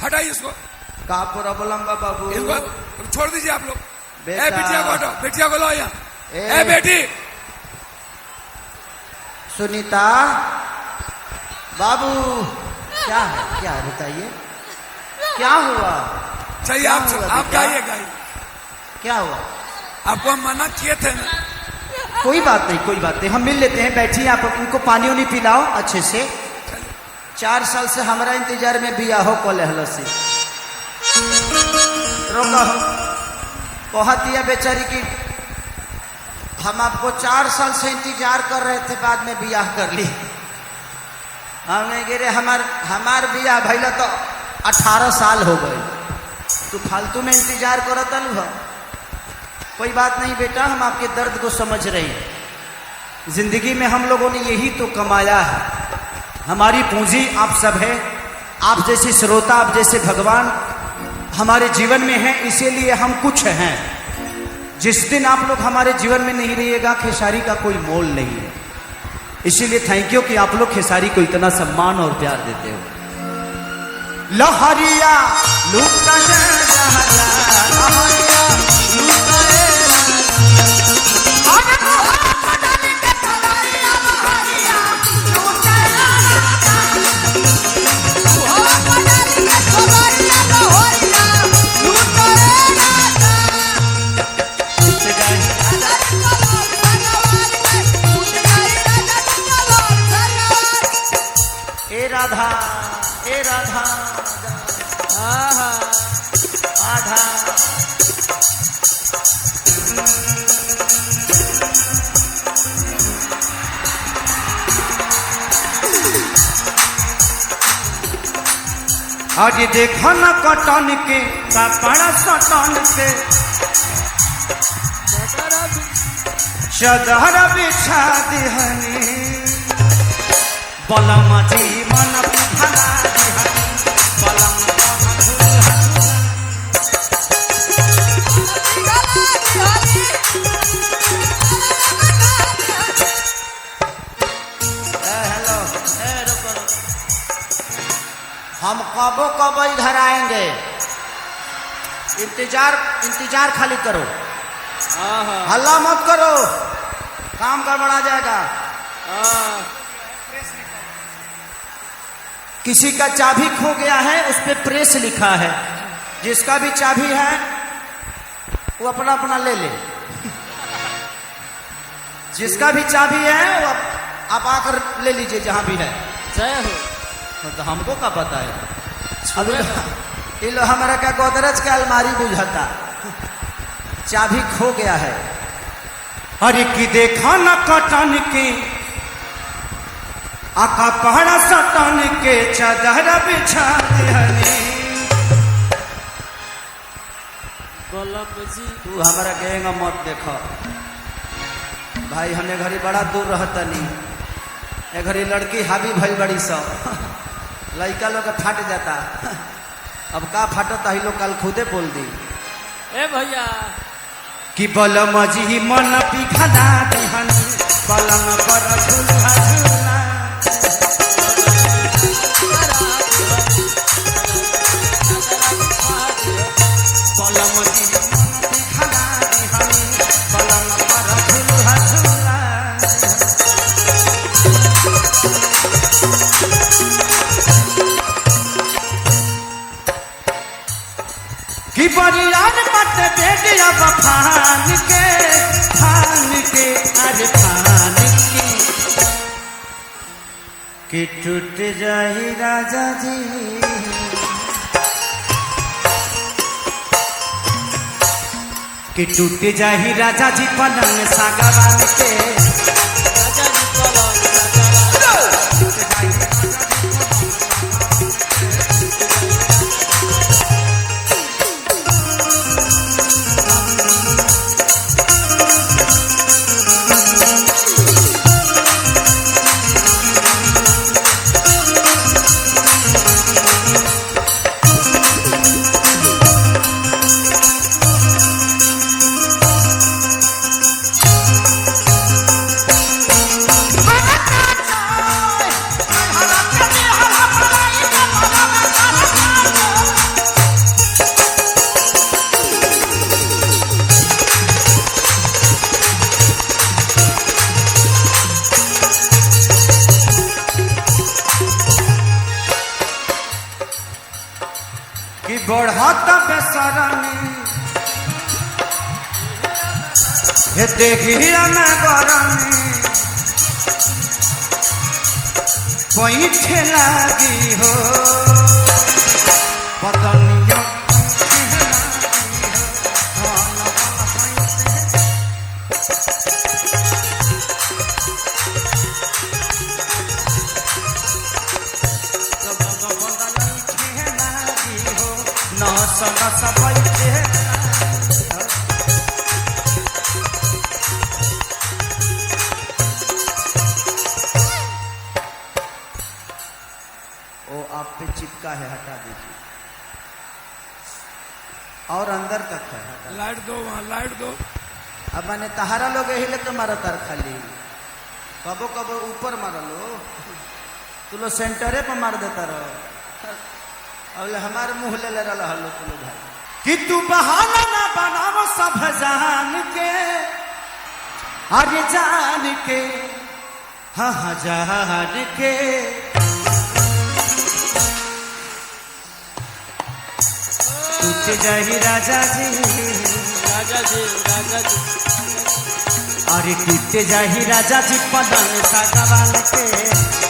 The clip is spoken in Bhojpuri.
हटाइए इसको। का प्रॉब्लम बा बाबू? इसको छोड़ दीजिए आप लोग। बेटा। ए बिटिया को हटाओ, बिटिया को लाओ यहाँ। ए बेटी सुनीता बाबू, क्या है, क्या है बताइए, क्या हुआ? चाहिए क्या आप हुआ आप बेटा? गाइए गाइए। क्या हुआ? आपको हम मना किए थे ना। कोई बात नहीं, कोई बात नहीं, हम मिल लेते हैं, बैठिए आप। इनको पानी उनी पिलाओ अच्छे से। 4 साल से हमारा इंतजार में बिया हो कल से रोका हो। कहती है बेचारी की हम आपको 4 साल से इंतजार कर रहे थे, बाद में बियाह कर ली। हमें गिरे हमार बियाह भैया तो 18 साल हो गए, तू फालतू में इंतजार करत हो। कोई बात नहीं बेटा, हम आपके दर्द को समझ रहे हैं। जिंदगी में हम लोगों ने यही तो कमाया है, हमारी पूंजी आप सब है। आप जैसे श्रोता, आप जैसे भगवान हमारे जीवन में हैं, इसीलिए हम कुछ हैं। जिस दिन आप लोग हमारे जीवन में नहीं रहिएगा, खेसारी का कोई मोल नहीं है। इसीलिए थैंक यू कि आप लोग खेसारी को इतना सम्मान और प्यार देते हो। लहरिया लुटा राधा, ए राधा आधा। आज देखो न कटन के कपड़ा सटन के चदर बिछा दिहनी बलम जीवन फला बलम हेलो, हम कबो कबो इधर आएंगे, इंतजार खाली करो, हल्ला मत करो, काम गड़बड़ा जाएगा। किसी का चाबी खो गया है, उस पे प्रेस लिखा है, जिसका भी चाबी है वो अपना अपना ले ले। जिसका भी चाबी है वो आप आकर ले लीजिए जहां भी है। जय हो। तो हमको क्या पता है, अभी लो हमारा क्या गोदरेज का अलमारी बुझाता, चाबी खो गया है। अरे की देखा न कटन के आका पहाड़ा सटन के चादर बिछा दिहनी। तू हमारा कहेगा मत देखो भाई, हमें घड़ी बड़ा दूर रहता नहीं, ए घड़ी लड़की हावी भई बड़ी सब लड़का लोग फाट जाता। अब का फाटता ही लोग कल खुदे बोल दी। ए भैया कि बलम जी मन पिघला दिहनी पलंग पर झूला झूला। बलम जी मन पिघला दिहनी पलंग पर झूला झूला। कि बरियार मत बेटिया फान के अरे फान के कि टूट जाही राजा जी कि टूट जाही राजा जी पलंग सागवान के। कि बढ़त बेसरनी हे देखिया न गरमी पैठे लागी हो पतनिया आप पे चिपका है, हटा दीजिए। और अंदर तक है, लाइट दो, वहां लाइट दो। अब मैंने तहारा लोग यही लेके मारा तार खाली, कबो कबो ऊपर मारा लो, तू लोग सेंटरे पर मार देता रहो। अब हमारे मुंह ले ले रहा लो तू लोग भाई कि तू बहाना ना बनाओ सब जान के, अरे जान के, हाँ हाँ जान के। टूट जाही राजा जी, राजा जी, राजा जी, अरे टूट जाही राजा जी पलंग सागवान के।